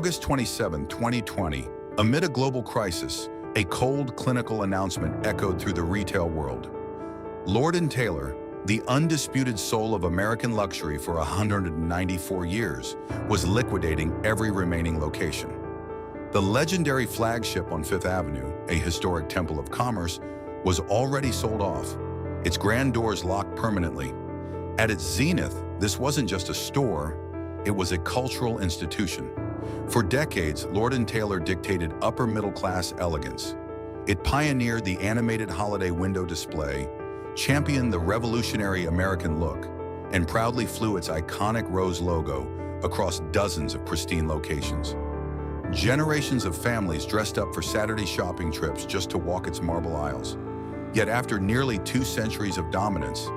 August 27, 2020, amid a global crisis, a cold, clinical announcement echoed through the retail world. Lord & Taylor, the undisputed soul of American luxury for 194 years, was liquidating every remaining location. The legendary flagship on Fifth Avenue, a historic temple of commerce, was already sold off, its grand doors locked permanently. At its zenith, this wasn't just a store, it was a cultural institution. For decades, Lord & Taylor dictated upper-middle-class elegance. It pioneered the animated holiday window display, championed the revolutionary American look, and proudly flew its iconic rose logo across dozens of pristine locations. Generations of families dressed up for Saturday shopping trips just to walk its marble aisles. Yet after nearly 2 centuries of dominance,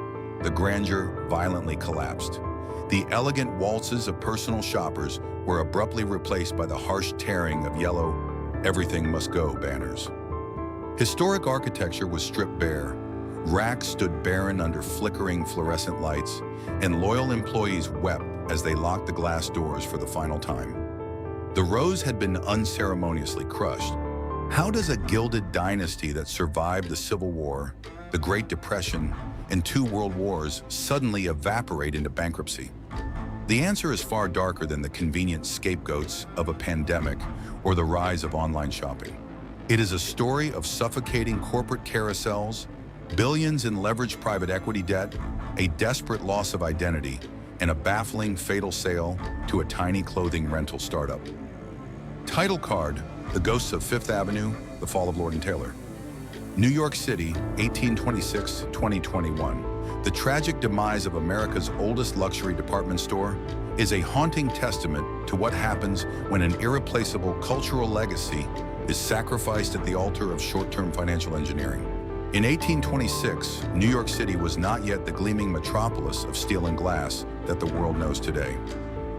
the grandeur violently collapsed. The elegant waltzes of personal shoppers were abruptly replaced by the harsh tearing of yellow, "Everything must go" banners. Historic architecture was stripped bare. Racks stood barren under flickering fluorescent lights, and loyal employees wept as they locked the glass doors for the final time. The rose had been unceremoniously crushed. How does a gilded dynasty that survived the Civil War, the Great Depression, and 2 world wars suddenly evaporate into bankruptcy? The answer is far darker than the convenient scapegoats of a pandemic or the rise of online shopping. It is a story of suffocating corporate carousels, billions in leveraged private equity debt, a desperate loss of identity, and a baffling fatal sale to a tiny clothing rental startup. Title card: The Ghosts of Fifth Avenue, The Fall of Lord & Taylor. New York City, 1826-2021. The tragic demise of America's oldest luxury department store is a haunting testament to what happens when an irreplaceable cultural legacy is sacrificed at the altar of short-term financial engineering. In 1826, New York City was not yet the gleaming metropolis of steel and glass that the world knows today.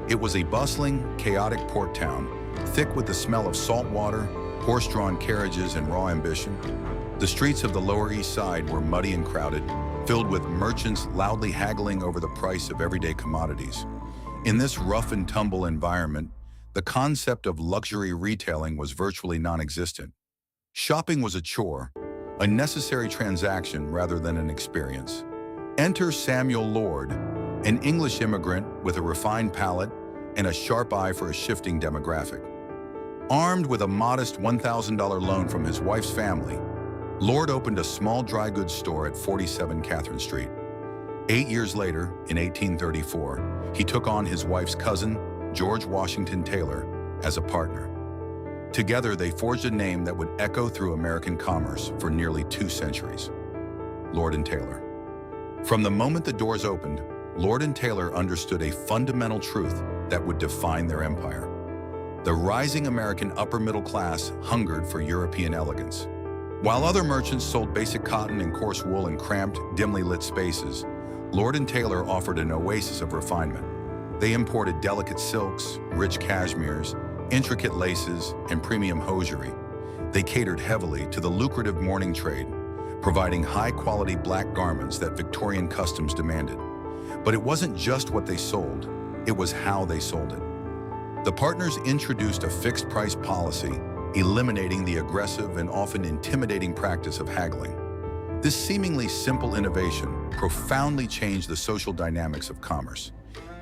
It was a bustling, chaotic port town, thick with the smell of salt water, horse-drawn carriages, and raw ambition. The streets of the Lower East Side were muddy and crowded, filled with merchants loudly haggling over the price of everyday commodities. In this rough-and-tumble environment, the concept of luxury retailing was virtually non-existent. Shopping was a chore, a necessary transaction rather than an experience. Enter Samuel Lord, an English immigrant with a refined palate and a sharp eye for a shifting demographic. Armed with a modest $1,000 loan from his wife's family, Lord opened a small dry goods store at 47 Catherine Street. 8 years later, in 1834, he took on his wife's cousin, George Washington Taylor, as a partner. Together, they forged a name that would echo through American commerce for nearly 2 centuries: Lord & Taylor. From the moment the doors opened, Lord & Taylor understood a fundamental truth that would define their empire. The rising American upper middle class hungered for European elegance. While other merchants sold basic cotton and coarse wool in cramped, dimly lit spaces, Lord & Taylor offered an oasis of refinement. They imported delicate silks, rich cashmeres, intricate laces, and premium hosiery. They catered heavily to the lucrative mourning trade, providing high-quality black garments that Victorian customs demanded. But it wasn't just what they sold, it was how they sold it. The partners introduced a fixed-price policy, eliminating the aggressive and often intimidating practice of haggling. This seemingly simple innovation profoundly changed the social dynamics of commerce.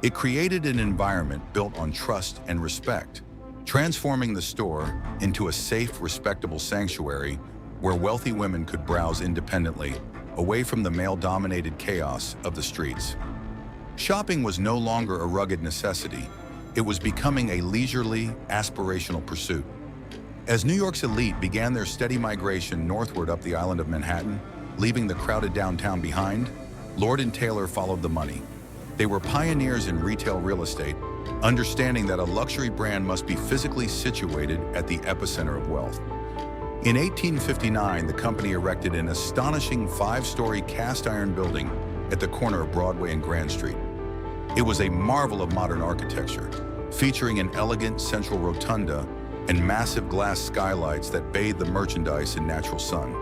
It created an environment built on trust and respect, transforming the store into a safe, respectable sanctuary where wealthy women could browse independently, away from the male-dominated chaos of the streets. Shopping was no longer a rugged necessity. It was becoming a leisurely, aspirational pursuit. As New York's elite began their steady migration northward up the island of Manhattan, leaving the crowded downtown behind, Lord & Taylor followed the money. They were pioneers in retail real estate, understanding that a luxury brand must be physically situated at the epicenter of wealth. In 1859, the company erected an astonishing 5-story cast-iron building at the corner of Broadway and Grand Street. It was a marvel of modern architecture, featuring an elegant central rotunda and massive glass skylights that bathed the merchandise in natural sun.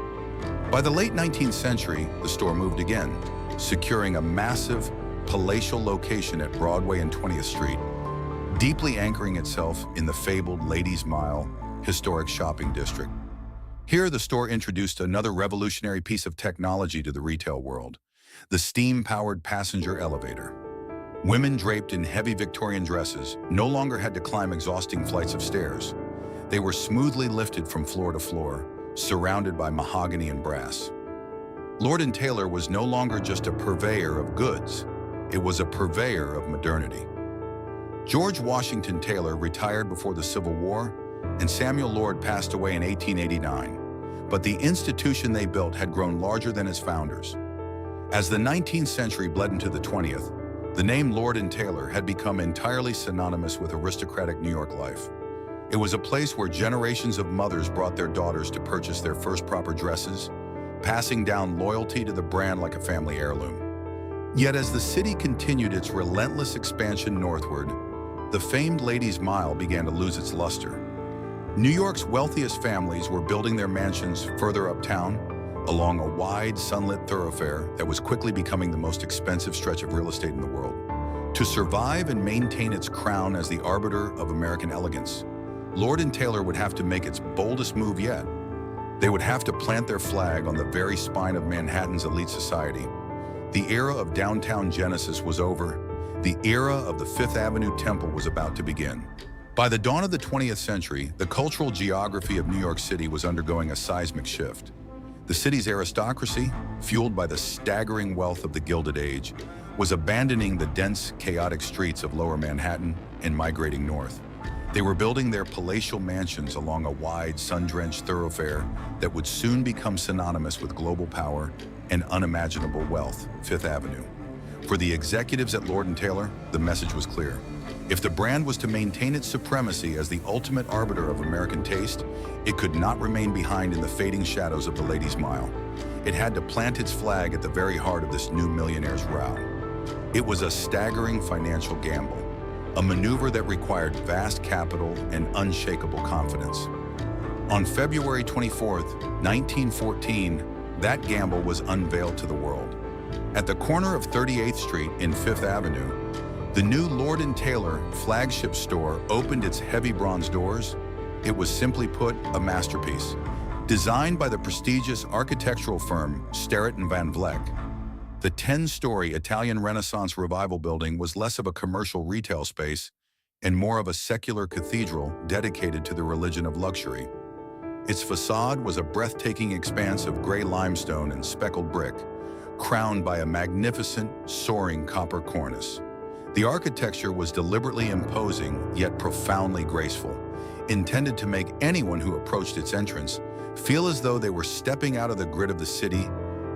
By the late 19th century, the store moved again, securing a massive, palatial location at Broadway and 20th Street. deeply anchoring itself in the fabled Ladies' Mile historic shopping district. Here, the store introduced another revolutionary piece of technology to the retail world: the steam-powered passenger elevator. Women draped in heavy Victorian dresses no longer had to climb exhausting flights of stairs. They were smoothly lifted from floor to floor, surrounded by mahogany and brass. Lord & Taylor was no longer just a purveyor of goods, it was a purveyor of modernity. George Washington Taylor retired before the Civil War, and Samuel Lord passed away in 1889, but the institution they built had grown larger than its founders. As the 19th century bled into the 20th, the name Lord & Taylor had become entirely synonymous with aristocratic New York life. It was a place where generations of mothers brought their daughters to purchase their first proper dresses, passing down loyalty to the brand like a family heirloom. Yet as the city continued its relentless expansion northward, the famed Ladies' Mile began to lose its luster. New York's wealthiest families were building their mansions further uptown, along a wide, sunlit thoroughfare that was quickly becoming the most expensive stretch of real estate in the world. To survive and maintain its crown as the arbiter of American elegance, Lord & Taylor would have to make its boldest move yet. They would have to plant their flag on the very spine of Manhattan's elite society. The era of downtown Genesis was over. The era of the Fifth Avenue Temple was about to begin. By the dawn of the 20th century, the cultural geography of New York City was undergoing a seismic shift. The city's aristocracy, fueled by the staggering wealth of the Gilded Age, was abandoning the dense, chaotic streets of Lower Manhattan and migrating north. They were building their palatial mansions along a wide, sun-drenched thoroughfare that would soon become synonymous with global power and unimaginable wealth, Fifth Avenue. For the executives at Lord & Taylor, the message was clear. If the brand was to maintain its supremacy as the ultimate arbiter of American taste, it could not remain behind in the fading shadows of the Ladies' Mile. It had to plant its flag at the very heart of this new millionaire's row. It was a staggering financial gamble, a maneuver that required vast capital and unshakable confidence. On February 24, 1914, that gamble was unveiled to the world. At the corner of 38th Street in Fifth Avenue, the new Lord & Taylor flagship store opened its heavy bronze doors. It was, simply put, a masterpiece. Designed by the prestigious architectural firm Sterrett & Van Vleck, the 10-story Italian Renaissance Revival building was less of a commercial retail space and more of a secular cathedral dedicated to the religion of luxury. Its facade was a breathtaking expanse of gray limestone and speckled brick, crowned by a magnificent, soaring copper cornice. The architecture was deliberately imposing, yet profoundly graceful, intended to make anyone who approached its entrance feel as though they were stepping out of the grid of the city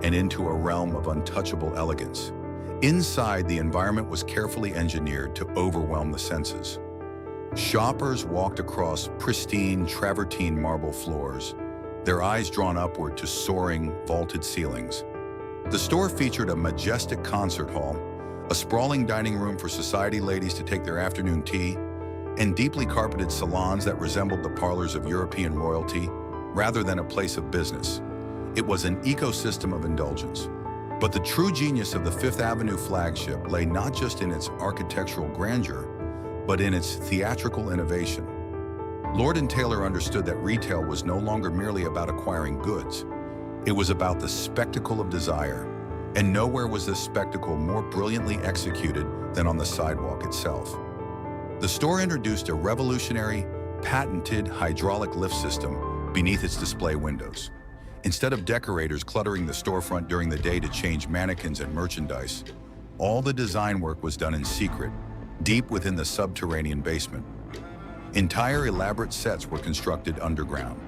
and into a realm of untouchable elegance. Inside, the environment was carefully engineered to overwhelm the senses. Shoppers walked across pristine travertine marble floors, their eyes drawn upward to soaring, vaulted ceilings. The store featured a majestic concert hall, a sprawling dining room for society ladies to take their afternoon tea, and deeply carpeted salons that resembled the parlors of European royalty rather than a place of business. It was an ecosystem of indulgence. But the true genius of the Fifth Avenue flagship lay not just in its architectural grandeur, but in its theatrical innovation. Lord & Taylor understood that retail was no longer merely about acquiring goods. It was about the spectacle of desire, and nowhere was this spectacle more brilliantly executed than on the sidewalk itself. The store introduced a revolutionary, patented hydraulic lift system beneath its display windows. Instead of decorators cluttering the storefront during the day to change mannequins and merchandise, all the design work was done in secret, deep within the subterranean basement. Entire elaborate sets were constructed underground.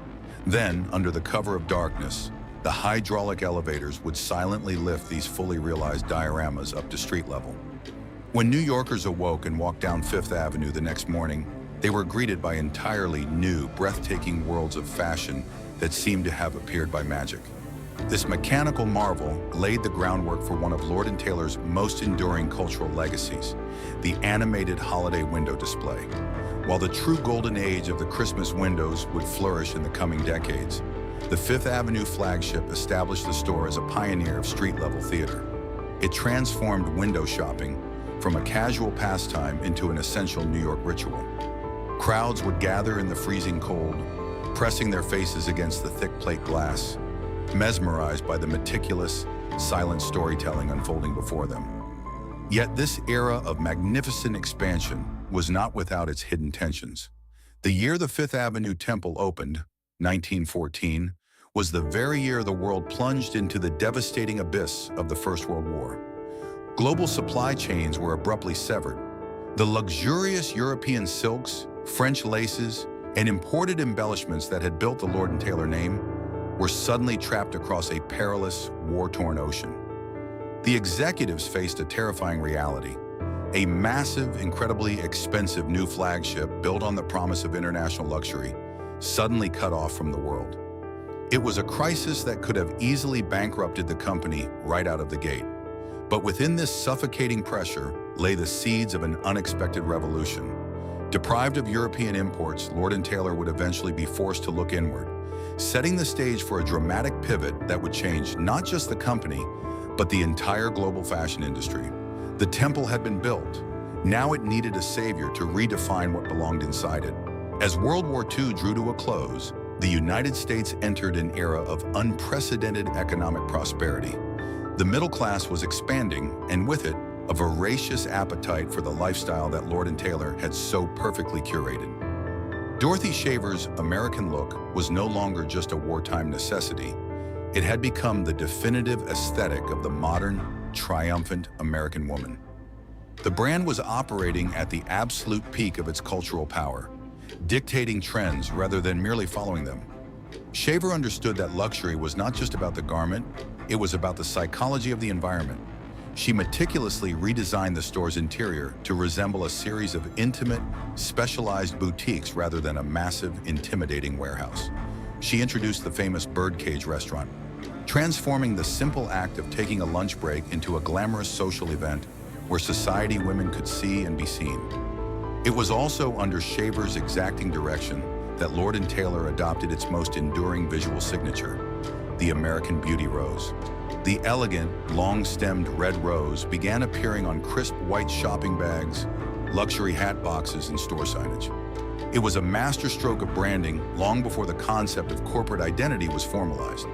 Then, under the cover of darkness, the hydraulic elevators would silently lift these fully realized dioramas up to street level. When New Yorkers awoke and walked down Fifth Avenue the next morning, they were greeted by entirely new, breathtaking worlds of fashion that seemed to have appeared by magic. This mechanical marvel laid the groundwork for one of Lord & Taylor's most enduring cultural legacies, the animated holiday window display. While the true golden age of the Christmas windows would flourish in the coming decades, the Fifth Avenue flagship established the store as a pioneer of street-level theater. It transformed window shopping from a casual pastime into an essential New York ritual. Crowds would gather in the freezing cold, pressing their faces against the thick plate glass, mesmerized by the meticulous, silent storytelling unfolding before them. Yet this era of magnificent expansion was not without its hidden tensions. The year the Fifth Avenue Temple opened, 1914, was the very year the world plunged into the devastating abyss of the First World War. Global supply chains were abruptly severed. The luxurious European silks, French laces, and imported embellishments that had built the Lord & Taylor name were suddenly trapped across a perilous, war-torn ocean. The executives faced a terrifying reality. A massive, incredibly expensive new flagship built on the promise of international luxury, suddenly cut off from the world. It was a crisis that could have easily bankrupted the company right out of the gate. But within this suffocating pressure lay the seeds of an unexpected revolution. Deprived of European imports, Lord & Taylor would eventually be forced to look inward, setting the stage for a dramatic pivot that would change not just the company, but the entire global fashion industry. The temple had been built. Now it needed a savior to redefine what belonged inside it. As World War II drew to a close, the United States entered an era of unprecedented economic prosperity. The middle class was expanding, and with it, a voracious appetite for the lifestyle that Lord & Taylor had so perfectly curated. Dorothy Shaver's American look was no longer just a wartime necessity. It had become the definitive aesthetic of the modern, triumphant American woman. The brand was operating at the absolute peak of its cultural power, dictating trends rather than merely following them. Shaver understood that luxury was not just about the garment, it was about the psychology of the environment. She meticulously redesigned the store's interior to resemble a series of intimate, specialized boutiques rather than a massive, intimidating warehouse. She introduced the famous Birdcage restaurant, transforming the simple act of taking a lunch break into a glamorous social event where society women could see and be seen. It was also under Shaver's exacting direction that Lord & Taylor adopted its most enduring visual signature, the American Beauty Rose. The elegant, long-stemmed red rose began appearing on crisp white shopping bags, luxury hat boxes, and store signage. It was a masterstroke of branding long before the concept of corporate identity was formalized.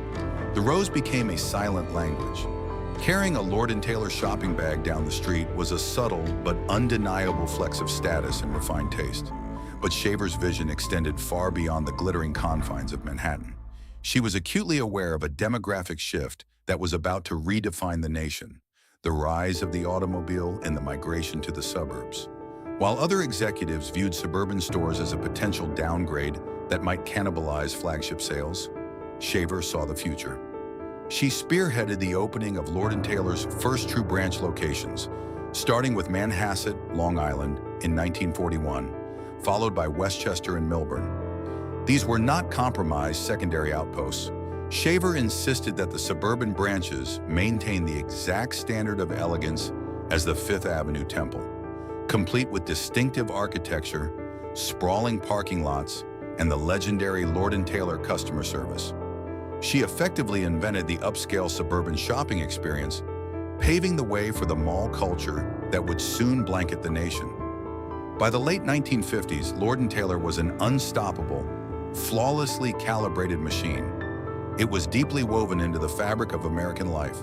The rose became a silent language. Carrying a Lord & Taylor shopping bag down the street was a subtle but undeniable flex of status and refined taste. But Shaver's vision extended far beyond the glittering confines of Manhattan. She was acutely aware of a demographic shift that was about to redefine the nation, the rise of the automobile and the migration to the suburbs. While other executives viewed suburban stores as a potential downgrade that might cannibalize flagship sales, Shaver saw the future. She spearheaded the opening of Lord & Taylor's first true branch locations, starting with Manhasset, Long Island, in 1941, followed by Westchester and Milburn. These were not compromised secondary outposts. Shaver insisted that the suburban branches maintain the exact standard of elegance as the Fifth Avenue Temple, complete with distinctive architecture, sprawling parking lots, and the legendary Lord & Taylor customer service. She effectively invented the upscale suburban shopping experience, paving the way for the mall culture that would soon blanket the nation. By the late 1950s, Lord & Taylor was an unstoppable, flawlessly calibrated machine. It was deeply woven into the fabric of American life,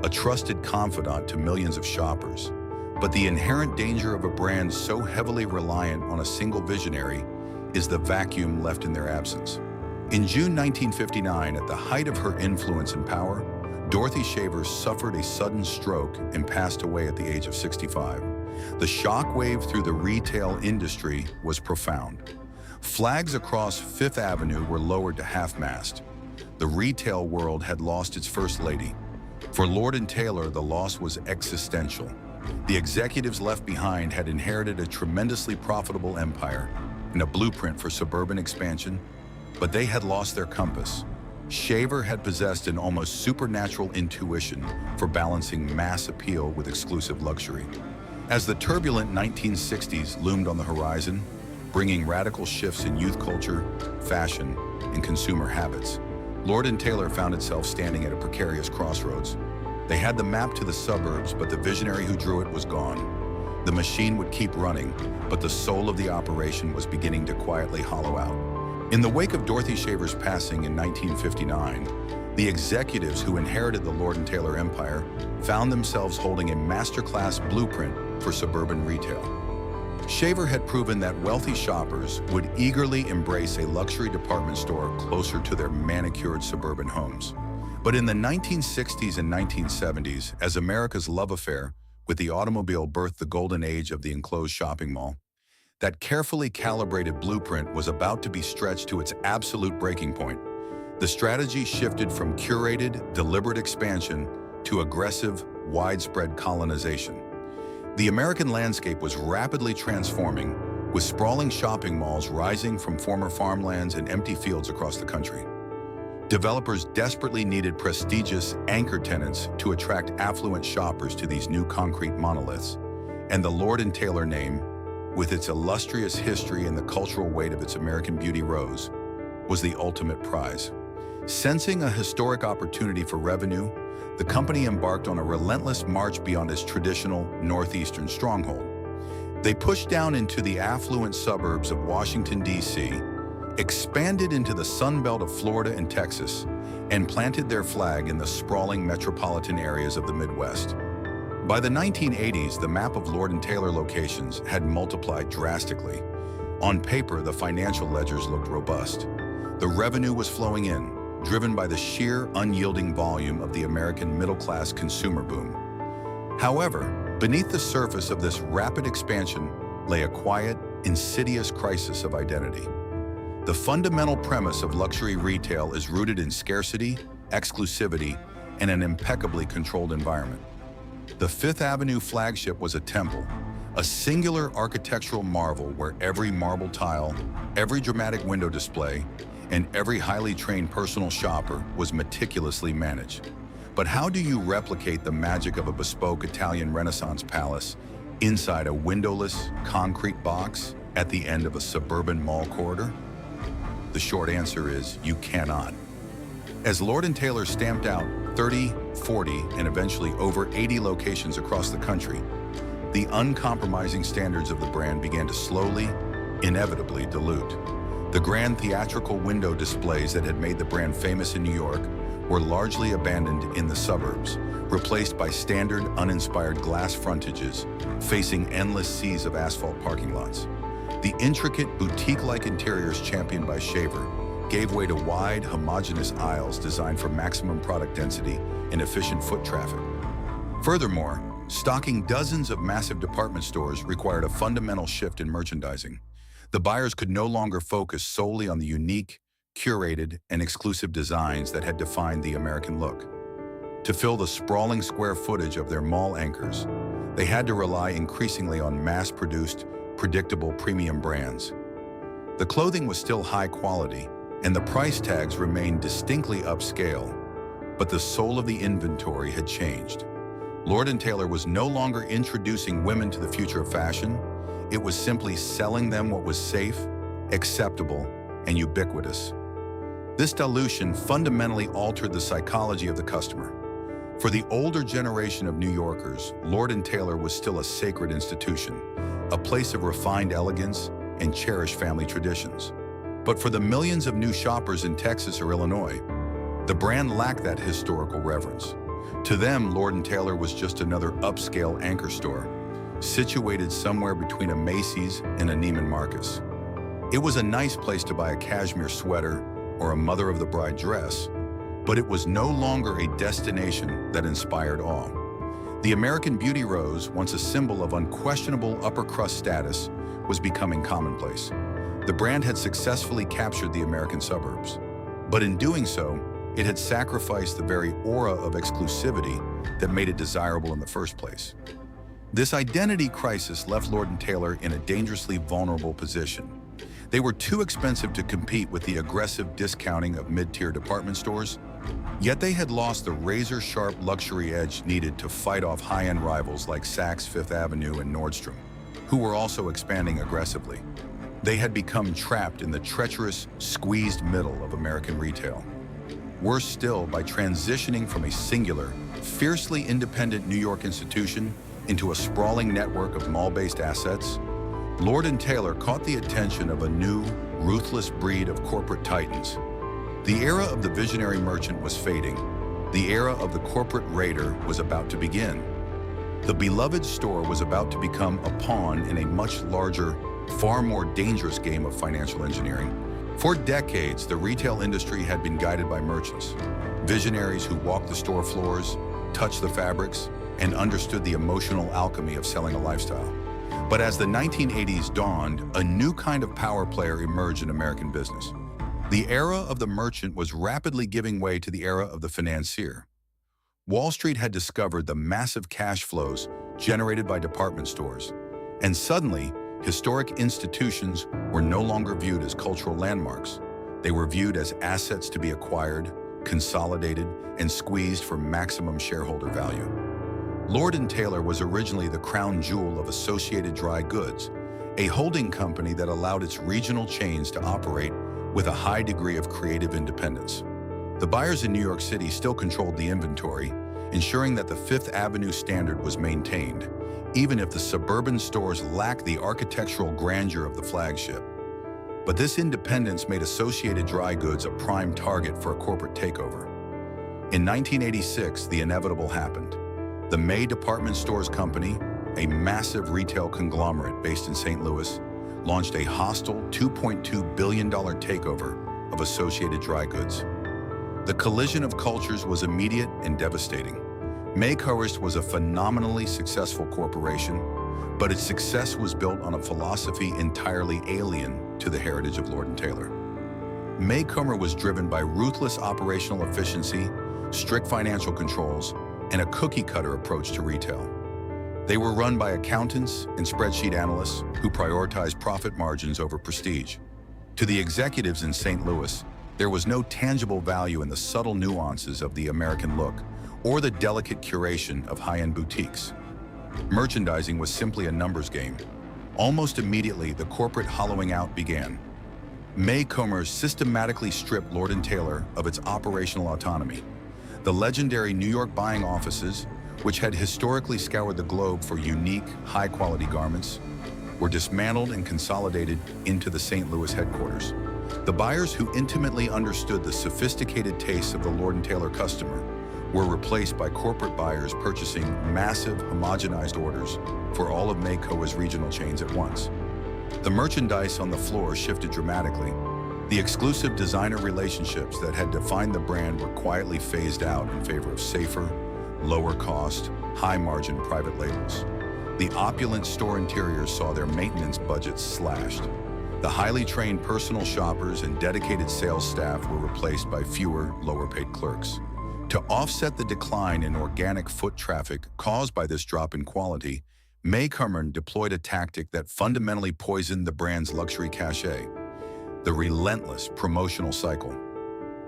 a trusted confidant to millions of shoppers. But the inherent danger of a brand so heavily reliant on a single visionary is the vacuum left in their absence. In June 1959, at the height of her influence and power, Dorothy Shaver suffered a sudden stroke and passed away at the age of 65. The shockwave through the retail industry was profound. Flags across Fifth Avenue were lowered to half-mast. The retail world had lost its first lady. For Lord & Taylor, the loss was existential. The executives left behind had inherited a tremendously profitable empire and a blueprint for suburban expansion, but they had lost their compass. Shaver had possessed an almost supernatural intuition for balancing mass appeal with exclusive luxury. As the turbulent 1960s loomed on the horizon, bringing radical shifts in youth culture, fashion, and consumer habits, Lord & Taylor found itself standing at a precarious crossroads. They had the map to the suburbs, but the visionary who drew it was gone. The machine would keep running, but the soul of the operation was beginning to quietly hollow out. In the wake of Dorothy Shaver's passing in 1959, the executives who inherited the Lord & Taylor empire found themselves holding a masterclass blueprint for suburban retail. Shaver had proven that wealthy shoppers would eagerly embrace a luxury department store closer to their manicured suburban homes. But in the 1960s and 1970s, as America's love affair with the automobile birthed the golden age of the enclosed shopping mall, that carefully calibrated blueprint was about to be stretched to its absolute breaking point. The strategy shifted from curated, deliberate expansion to aggressive, widespread colonization. The American landscape was rapidly transforming, with sprawling shopping malls rising from former farmlands and empty fields across the country. Developers desperately needed prestigious anchor tenants to attract affluent shoppers to these new concrete monoliths, and the Lord & Taylor name, with its illustrious history and the cultural weight of its American beauty rose, was the ultimate prize. Sensing a historic opportunity for revenue, the company embarked on a relentless march beyond its traditional northeastern stronghold. They pushed down into the affluent suburbs of Washington, D.C., expanded into the Sun Belt of Florida and Texas, and planted their flag in the sprawling metropolitan areas of the Midwest. By the 1980s, the map of Lord & Taylor locations had multiplied drastically. On paper, the financial ledgers looked robust. The revenue was flowing in, driven by the sheer, unyielding volume of the American middle-class consumer boom. However, beneath the surface of this rapid expansion lay a quiet, insidious crisis of identity. The fundamental premise of luxury retail is rooted in scarcity, exclusivity, and an impeccably controlled environment. The Fifth Avenue flagship was a temple, a singular architectural marvel where every marble tile, every dramatic window display, and every highly trained personal shopper was meticulously managed. But how do you replicate the magic of a bespoke Italian Renaissance palace inside a windowless, concrete box at the end of a suburban mall corridor? The short answer is you cannot. As Lord & Taylor stamped out 30, 40, and eventually over 80 locations across the country, the uncompromising standards of the brand began to slowly, inevitably dilute. The grand theatrical window displays that had made the brand famous in New York were largely abandoned in the suburbs, replaced by standard, uninspired glass frontages facing endless seas of asphalt parking lots. The intricate, boutique-like interiors championed by Shaver gave way to wide, homogeneous aisles designed for maximum product density and efficient foot traffic. Furthermore, stocking dozens of massive department stores required a fundamental shift in merchandising. The buyers could no longer focus solely on the unique, curated, and exclusive designs that had defined the American look. To fill the sprawling square footage of their mall anchors, they had to rely increasingly on mass-produced, predictable premium brands. The clothing was still high quality, and the price tags remained distinctly upscale, but the soul of the inventory had changed. Lord & Taylor was no longer introducing women to the future of fashion. It was simply selling them what was safe, acceptable, and ubiquitous. This dilution fundamentally altered the psychology of the customer. For the older generation of New Yorkers, Lord & Taylor was still a sacred institution, a place of refined elegance and cherished family traditions. But for the millions of new shoppers in Texas or Illinois, the brand lacked that historical reverence. To them, Lord & Taylor was just another upscale anchor store, situated somewhere between a Macy's and a Neiman Marcus. It was a nice place to buy a cashmere sweater or a mother of the bride dress, but it was no longer a destination that inspired awe. The American beauty rose, once a symbol of unquestionable upper-crust status, was becoming commonplace. The brand had successfully captured the American suburbs, but in doing so, it had sacrificed the very aura of exclusivity that made it desirable in the first place. This identity crisis left Lord & Taylor in a dangerously vulnerable position. They were too expensive to compete with the aggressive discounting of mid-tier department stores, yet they had lost the razor-sharp luxury edge needed to fight off high-end rivals like Saks Fifth Avenue and Nordstrom, who were also expanding aggressively. They had become trapped in the treacherous, squeezed middle of American retail. Worse still, by transitioning from a singular, fiercely independent New York institution into a sprawling network of mall-based assets, Lord & Taylor caught the attention of a new, ruthless breed of corporate titans. The era of the visionary merchant was fading. The era of the corporate raider was about to begin. The beloved store was about to become a pawn in a much larger, far more dangerous game of financial engineering. For decades, the retail industry had been guided by merchants, visionaries who walked the store floors, touched the fabrics, and understood the emotional alchemy of selling a lifestyle. But as the 1980s dawned, a new kind of power player emerged in American business. The era of the merchant was rapidly giving way to the era of the financier. Wall Street had discovered the massive cash flows generated by department stores, and suddenly, historic institutions were no longer viewed as cultural landmarks. They were viewed as assets to be acquired, consolidated, and squeezed for maximum shareholder value. Lord & Taylor was originally the crown jewel of Associated Dry Goods, a holding company that allowed its regional chains to operate with a high degree of creative independence. The buyers in New York City still controlled the inventory, ensuring that the Fifth Avenue standard was maintained, even if the suburban stores lacked the architectural grandeur of the flagship. But this independence made Associated Dry Goods a prime target for a corporate takeover. In 1986, the inevitable happened. The May Department Stores Company, a massive retail conglomerate based in St. Louis, launched a hostile $2.2 billion takeover of Associated Dry Goods. The collision of cultures was immediate and devastating. May was a phenomenally successful corporation, but its success was built on a philosophy entirely alien to the heritage of Lord & Taylor. May was driven by ruthless operational efficiency, strict financial controls, and a cookie-cutter approach to retail. They were run by accountants and spreadsheet analysts who prioritized profit margins over prestige. To the executives in St. Louis, there was no tangible value in the subtle nuances of the American look or the delicate curation of high-end boutiques. Merchandising was simply a numbers game. Almost immediately, the corporate hollowing out began. May systematically stripped Lord & Taylor of its operational autonomy. The legendary New York buying offices, which had historically scoured the globe for unique, high-quality garments, were dismantled and consolidated into the St. Louis headquarters. The buyers who intimately understood the sophisticated tastes of the Lord & Taylor customer were replaced by corporate buyers purchasing massive, homogenized orders for all of Maycoa's regional chains at once. The merchandise on the floor shifted dramatically. The exclusive designer relationships that had defined the brand were quietly phased out in favor of safer, lower-cost, high-margin private labels. The opulent store interiors saw their maintenance budgets slashed. The highly trained personal shoppers and dedicated sales staff were replaced by fewer, lower-paid clerks. To offset the decline in organic foot traffic caused by this drop in quality, May deployed a tactic that fundamentally poisoned the brand's luxury cachet: the relentless promotional cycle.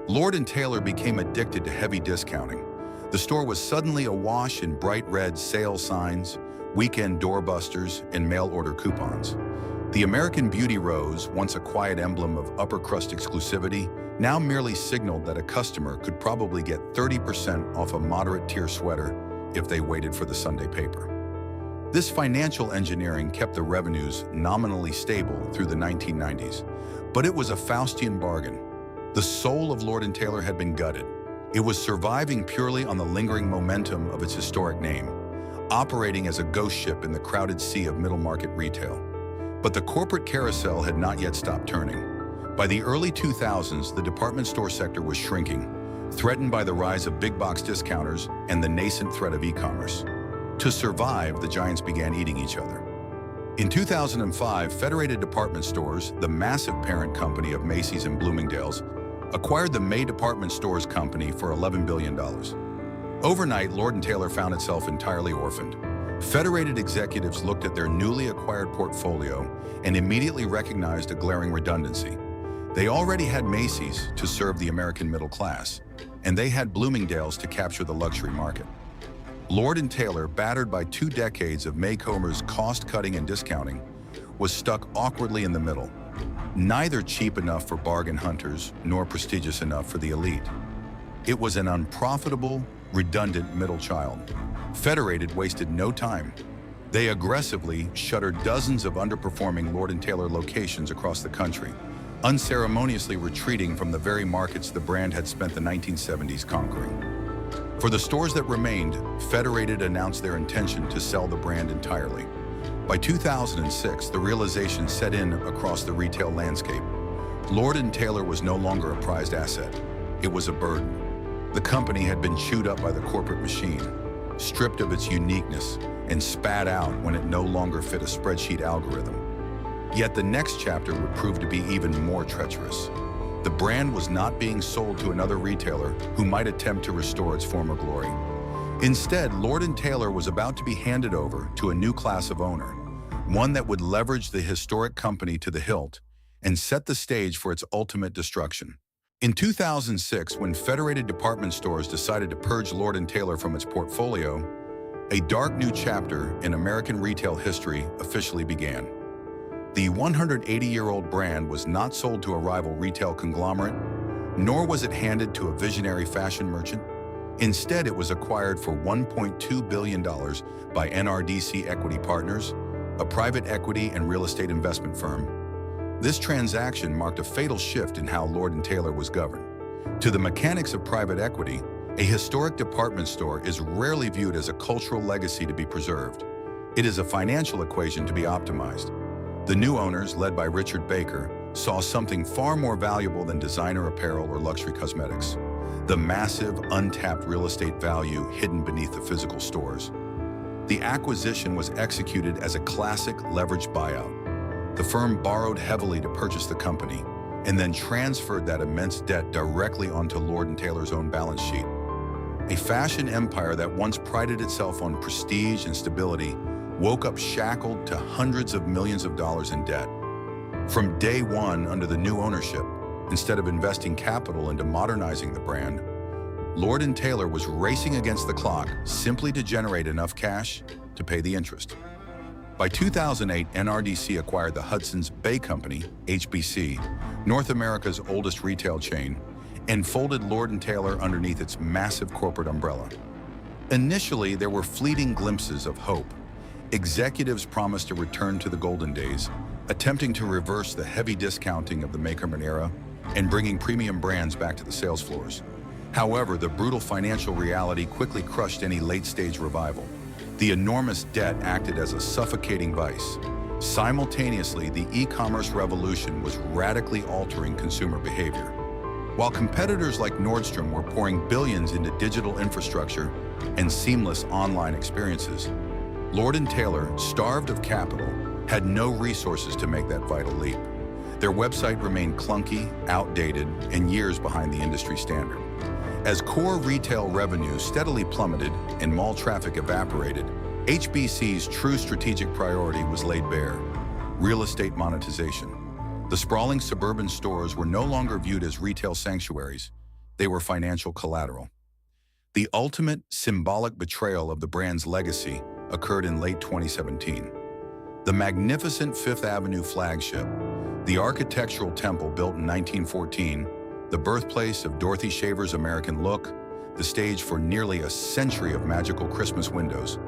Lord & Taylor became addicted to heavy discounting. The store was suddenly awash in bright red sales signs, weekend doorbusters, and mail-order coupons. The American Beauty Rose, once a quiet emblem of upper-crust exclusivity, now merely signaled that a customer could probably get 30% off a moderate-tier sweater if they waited for the Sunday paper. This financial engineering kept the revenues nominally stable through the 1990s, but it was a Faustian bargain. The soul of Lord & Taylor had been gutted. It was surviving purely on the lingering momentum of its historic name, operating as a ghost ship in the crowded sea of middle-market retail. But the corporate carousel had not yet stopped turning. By the early 2000s, the department store sector was shrinking, threatened by the rise of big-box discounters and the nascent threat of e-commerce. To survive, the giants began eating each other. In 2005, Federated Department Stores, the massive parent company of Macy's and Bloomingdale's, acquired the May Department Stores Company for $11 billion. Overnight, Lord & Taylor found itself entirely orphaned. Federated executives looked at their newly acquired portfolio and immediately recognized a glaring redundancy. They already had Macy's to serve the American middle class, and they had Bloomingdale's to capture the luxury market. Lord & Taylor, battered by 2 decades of Maycomer's cost-cutting and discounting, was stuck awkwardly in the middle. Neither cheap enough for bargain hunters, nor prestigious enough for the elite. It was an unprofitable, redundant middle child. Federated wasted no time. They aggressively shuttered dozens of underperforming Lord & Taylor locations across the country, unceremoniously retreating from the very markets the brand had spent the 1970s conquering. For the stores that remained, Federated announced their intention to sell the brand entirely. By 2006, the realization set in across the retail landscape. Lord & Taylor was no longer a prized asset. It was a burden. The company had been chewed up by the corporate machine, stripped of its uniqueness, and spat out when it no longer fit a spreadsheet algorithm. Yet the next chapter would prove to be even more treacherous. The brand was not being sold to another retailer who might attempt to restore its former glory. Instead, Lord & Taylor was about to be handed over to a new class of owner, one that would leverage the historic company to the hilt and set the stage for its ultimate destruction. In 2006, when Federated Department Stores decided to purge Lord & Taylor from its portfolio, a dark new chapter in American retail history officially began. The 180-year-old brand was not sold to a rival retail conglomerate, nor was it handed to a visionary fashion merchant. Instead, it was acquired for $1.2 billion by NRDC Equity Partners, a private equity and real estate investment firm. This transaction marked a fatal shift in how Lord & Taylor was governed. To the mechanics of private equity, a historic department store is rarely viewed as a cultural legacy to be preserved. It is a financial equation to be optimized. The new owners, led by Richard Baker, saw something far more valuable than designer apparel or luxury cosmetics: the massive, untapped real estate value hidden beneath the physical stores. The acquisition was executed as a classic leveraged buyout. The firm borrowed heavily to purchase the company and then transferred that immense debt directly onto Lord & Taylor's own balance sheet. A fashion empire that once prided itself on prestige and stability woke up shackled to hundreds of millions of dollars in debt. From day one under the new ownership, instead of investing capital into modernizing the brand, Lord & Taylor was racing against the clock simply to generate enough cash to pay the interest. By 2008, NRDC acquired the Hudson's Bay Company, HBC, North America's oldest retail chain, and folded Lord & Taylor underneath its massive corporate umbrella. Initially, there were fleeting glimpses of hope. Executives promised a return to the golden days, attempting to reverse the heavy discounting of the Makerman era and bringing premium brands back to the sales floors. However, the brutal financial reality quickly crushed any late-stage revival. The enormous debt acted as a suffocating vice. Simultaneously, the e-commerce revolution was radically altering consumer behavior. While competitors like Nordstrom were pouring billions into digital infrastructure and seamless online experiences, Lord & Taylor, starved of capital, had no resources to make that vital leap. Their website remained clunky, outdated, and years behind the industry standard. As core retail revenue steadily plummeted and mall traffic evaporated, HBC's true strategic priority was laid bare: real estate monetization. The sprawling suburban stores were no longer viewed as retail sanctuaries. They were financial collateral. The ultimate symbolic betrayal of the brand's legacy occurred in late 2017. The magnificent Fifth Avenue flagship, the architectural temple built in 1914, the birthplace of Dorothy Shaver's American look, the stage for nearly a century of magical Christmas windows,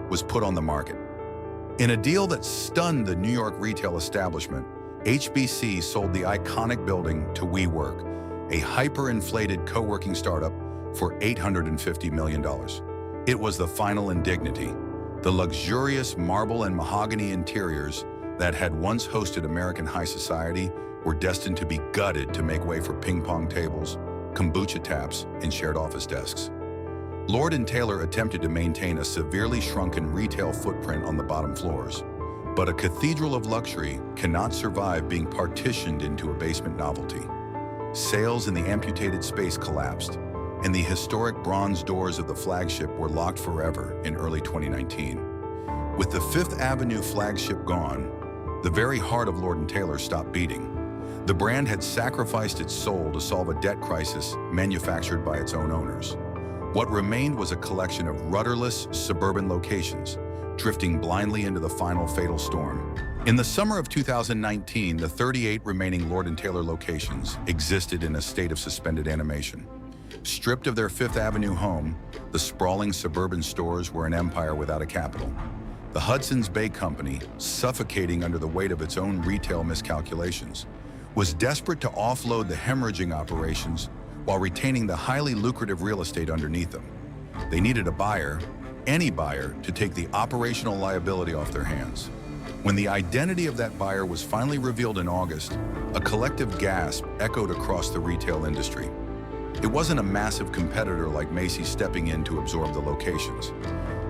was put on the market. In a deal that stunned the New York retail establishment, HBC sold the iconic building to WeWork, a hyper-inflated co-working startup, for $850 million. It was the final indignity. The luxurious marble and mahogany interiors that had once hosted American high society were destined to be gutted to make way for ping-pong tables, kombucha taps, and shared office desks. Lord & Taylor attempted to maintain a severely shrunken retail footprint on the bottom floors, but a cathedral of luxury cannot survive being partitioned into a basement novelty. Sales in the amputated space collapsed, and the historic bronze doors of the flagship were locked forever in early 2019. With the Fifth Avenue flagship gone, the very heart of Lord & Taylor stopped beating. The brand had sacrificed its soul to solve a debt crisis manufactured by its own owners. What remained was a collection of rudderless suburban locations, drifting blindly into the final fatal storm. In the summer of 2019, the 38 remaining Lord & Taylor locations existed in a state of suspended animation. Stripped of their Fifth Avenue home, the sprawling suburban stores were an empire without a capital. The Hudson's Bay Company, suffocating under the weight of its own retail miscalculations, was desperate to offload the hemorrhaging operations while retaining the highly lucrative real estate underneath them. They needed a buyer, any buyer, to take the operational liability off their hands. When the identity of that buyer was finally revealed in August, a collective gasp echoed across the retail industry. It wasn't a massive competitor like Macy's stepping in to absorb the locations.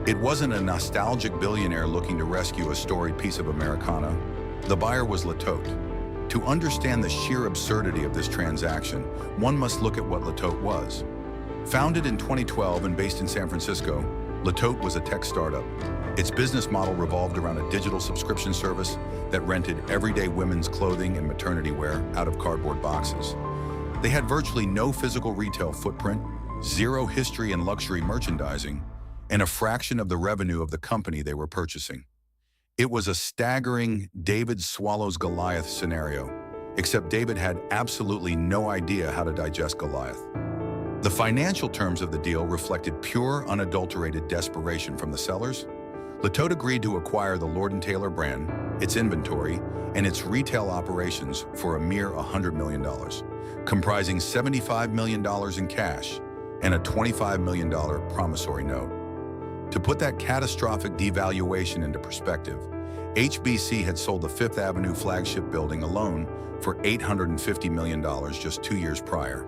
It wasn't a nostalgic billionaire looking to rescue a storied piece of Americana. The buyer was Latote. To understand the sheer absurdity of this transaction, one must look at what Latote was. Founded in 2012 and based in San Francisco, Latote was a tech startup. Its business model revolved around a digital subscription service that rented everyday women's clothing and maternity wear out of cardboard boxes. They had virtually no physical retail footprint, zero history in luxury merchandising, and a fraction of the revenue of the company they were purchasing. It was a staggering David swallows Goliath scenario, except David had absolutely no idea how to digest Goliath. The financial terms of the deal reflected pure, unadulterated desperation from the sellers. Latote agreed to acquire the Lord & Taylor brand, its inventory, and its retail operations for a mere $100 million, comprising $75 million in cash and a $25 million promissory note. To put that catastrophic devaluation into perspective, HBC had sold the Fifth Avenue flagship building alone for $850 million just 2 years prior.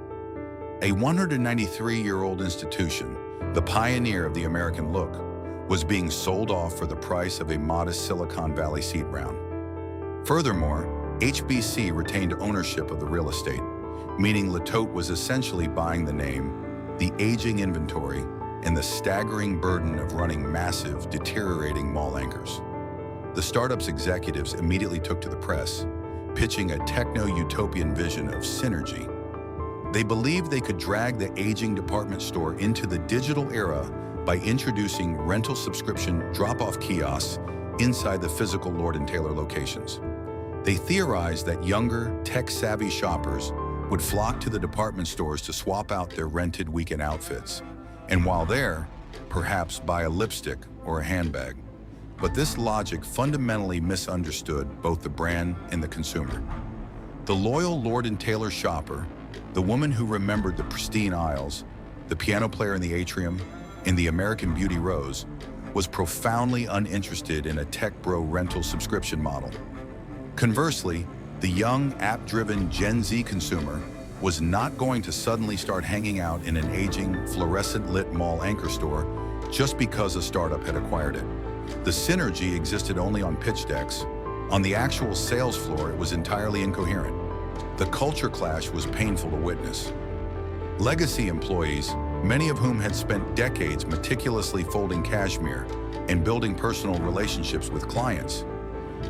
A 193-year-old institution, the pioneer of the American look, was being sold off for the price of a modest Silicon Valley seed round. Furthermore, HBC retained ownership of the real estate, meaning Latote was essentially buying the name, the aging inventory, and the staggering burden of running massive, deteriorating mall anchors. The startup's executives immediately took to the press, pitching a techno-utopian vision of synergy. They believed they could drag the aging department store into the digital era by introducing rental subscription drop-off kiosks inside the physical Lord & Taylor locations. They theorized that younger, tech-savvy shoppers would flock to the department stores to swap out their rented weekend outfits, and while there, perhaps buy a lipstick or a handbag. But this logic fundamentally misunderstood both the brand and the consumer. The loyal Lord & Taylor shopper, the woman who remembered the pristine aisles, the piano player in the atrium, and the American Beauty rose, was profoundly uninterested in a tech bro rental subscription model. Conversely, the young, app-driven Gen Z consumer was not going to suddenly start hanging out in an aging, fluorescent-lit mall anchor store just because a startup had acquired it. The synergy existed only on pitch decks. On the actual sales floor, it was entirely incoherent. The culture clash was painful to witness. Legacy employees, many of whom had spent decades meticulously folding cashmere and building personal relationships with clients,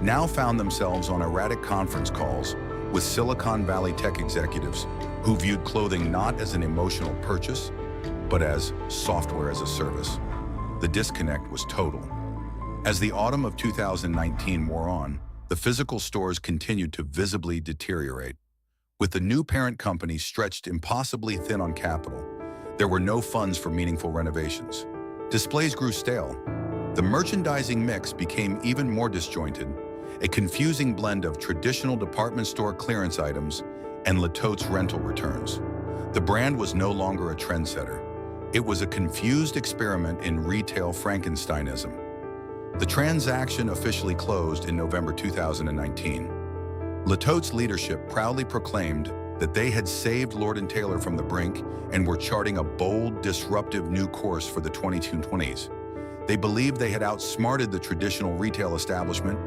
now found themselves on erratic conference calls with Silicon Valley tech executives who viewed clothing not as an emotional purchase, but as software as a service. The disconnect was total. As the autumn of 2019 wore on, the physical stores continued to visibly deteriorate. With the new parent company stretched impossibly thin on capital, there were no funds for meaningful renovations. Displays grew stale. The merchandising mix became even more disjointed, a confusing blend of traditional department store clearance items and Latote's rental returns. The brand was no longer a trendsetter. It was a confused experiment in retail Frankensteinism. The transaction officially closed in November 2019. Latote's leadership proudly proclaimed that they had saved Lord & Taylor from the brink and were charting a bold, disruptive new course for the 2020s. They believed they had outsmarted the traditional retail establishment,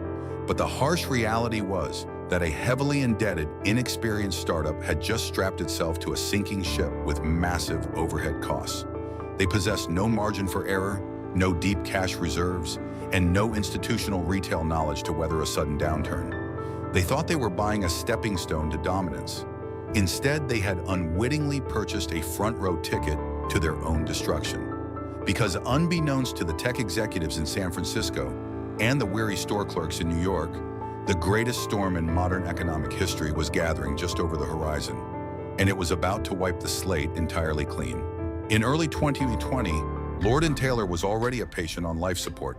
but the harsh reality was that a heavily indebted, inexperienced startup had just strapped itself to a sinking ship with massive overhead costs. They possessed no margin for error, no deep cash reserves, and no institutional retail knowledge to weather a sudden downturn. They thought they were buying a stepping stone to dominance. Instead, they had unwittingly purchased a front-row ticket to their own destruction. Because unbeknownst to the tech executives in San Francisco and the weary store clerks in New York, the greatest storm in modern economic history was gathering just over the horizon, and it was about to wipe the slate entirely clean. In early 2020, Lord & Taylor was already a patient on life support.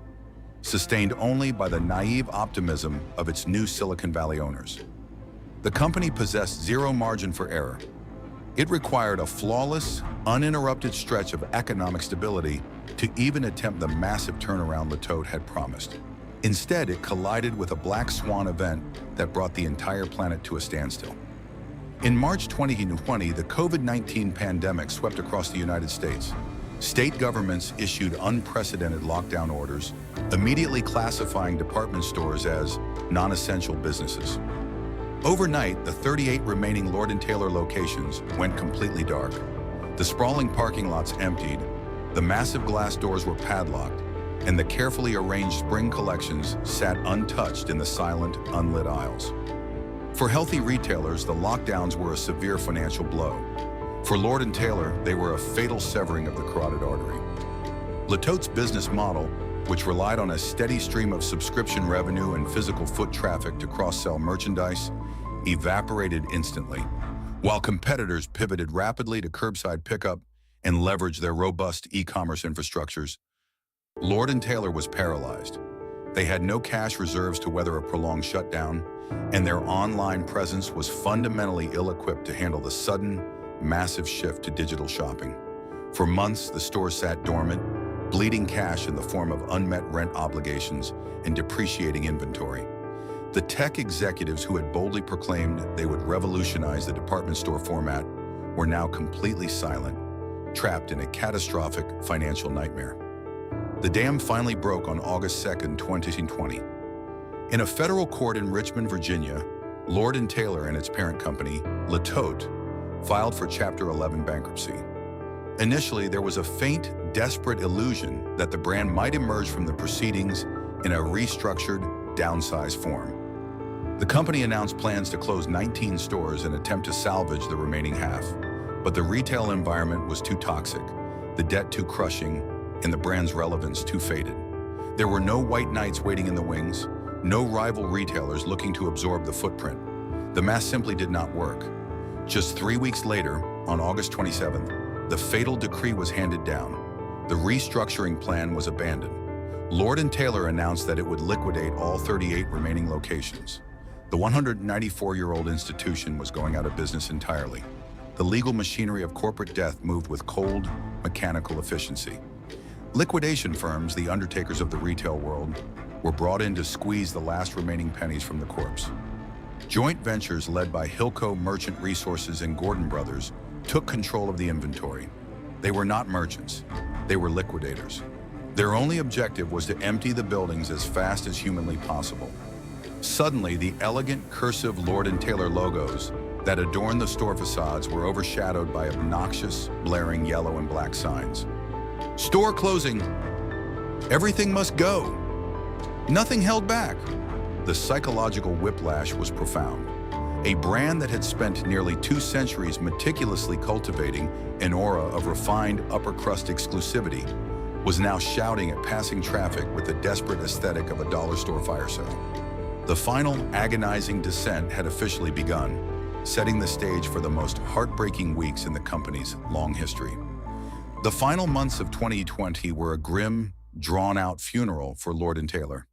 sustained only by the naive optimism of its new Silicon Valley owners. The company possessed zero margin for error. It required a flawless, uninterrupted stretch of economic stability to even attempt the massive turnaround Latote had promised. Instead, it collided with a black swan event that brought the entire planet to a standstill. In March 2020, the COVID-19 pandemic swept across the United States. State governments issued unprecedented lockdown orders, immediately classifying department stores as non-essential businesses. Overnight, the 38 remaining Lord & Taylor locations went completely dark. The sprawling parking lots emptied, the massive glass doors were padlocked, and the carefully arranged spring collections sat untouched in the silent, unlit aisles. For healthy retailers, the lockdowns were a severe financial blow. For Lord & Taylor, they were a fatal severing of the carotid artery. Latote's business model, which relied on a steady stream of subscription revenue and physical foot traffic to cross-sell merchandise, evaporated instantly, while competitors pivoted rapidly to curbside pickup and leveraged their robust e-commerce infrastructures. Lord & Taylor was paralyzed. They had no cash reserves to weather a prolonged shutdown, and their online presence was fundamentally ill-equipped to handle the sudden, massive shift to digital shopping. For months, the store sat dormant, bleeding cash in the form of unmet rent obligations and depreciating inventory. The tech executives who had boldly proclaimed they would revolutionize the department store format were now completely silent, trapped in a catastrophic financial nightmare. The dam finally broke on August 2, 2020. In a federal court in Richmond, Virginia, Lord & Taylor and its parent company, Latote, filed for Chapter 11 bankruptcy. Initially, there was a faint, desperate illusion that the brand might emerge from the proceedings in a restructured, downsized form. The company announced plans to close 19 stores and attempt to salvage the remaining half. But the retail environment was too toxic, the debt too crushing, and the brand's relevance too faded. There were no white knights waiting in the wings, no rival retailers looking to absorb the footprint. The math simply did not work. Just 3 weeks later, on August 27th, the fatal decree was handed down. The restructuring plan was abandoned. Lord & Taylor announced that it would liquidate all 38 remaining locations. The 194-year-old institution was going out of business entirely. The legal machinery of corporate death moved with cold, mechanical efficiency. Liquidation firms, the undertakers of the retail world, were brought in to squeeze the last remaining pennies from the corpse. Joint ventures led by Hilco Merchant Resources and Gordon Brothers took control of the inventory. They were not merchants, they were liquidators. Their only objective was to empty the buildings as fast as humanly possible. Suddenly, the elegant, cursive Lord & Taylor logos that adorned the store facades were overshadowed by obnoxious, blaring yellow and black signs. Store closing. Everything must go. Nothing held back. The psychological whiplash was profound. A brand that had spent nearly 2 centuries meticulously cultivating an aura of refined upper-crust exclusivity was now shouting at passing traffic with the desperate aesthetic of a dollar store fire sale. The final agonizing descent had officially begun, setting the stage for the most heartbreaking weeks in the company's long history. The final months of 2020 were a grim, drawn-out funeral for Lord & Taylor.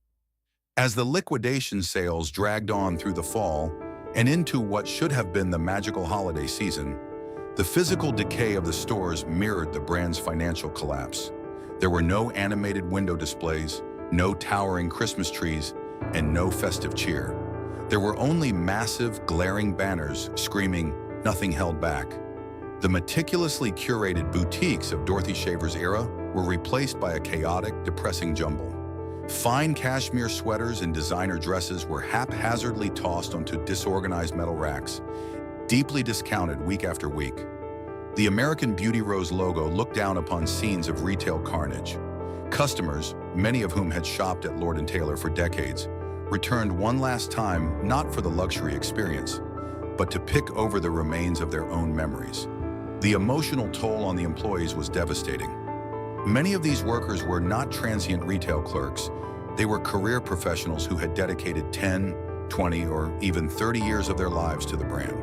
As the liquidation sales dragged on through the fall and into what should have been the magical holiday season, the physical decay of the stores mirrored the brand's financial collapse. There were no animated window displays, no towering Christmas trees, and no festive cheer. There were only massive, glaring banners screaming, "Nothing held back." The meticulously curated boutiques of Dorothy Shaver's era were replaced by a chaotic, depressing jumble. Fine cashmere sweaters and designer dresses were haphazardly tossed onto disorganized metal racks, deeply discounted week after week. The American Beauty Rose logo looked down upon scenes of retail carnage. Customers, many of whom had shopped at Lord & Taylor for decades, returned one last time not for the luxury experience, but to pick over the remains of their own memories. The emotional toll on the employees was devastating. Many of these workers were not transient retail clerks. They were career professionals who had dedicated 10, 20, or even 30 years of their lives to the brand.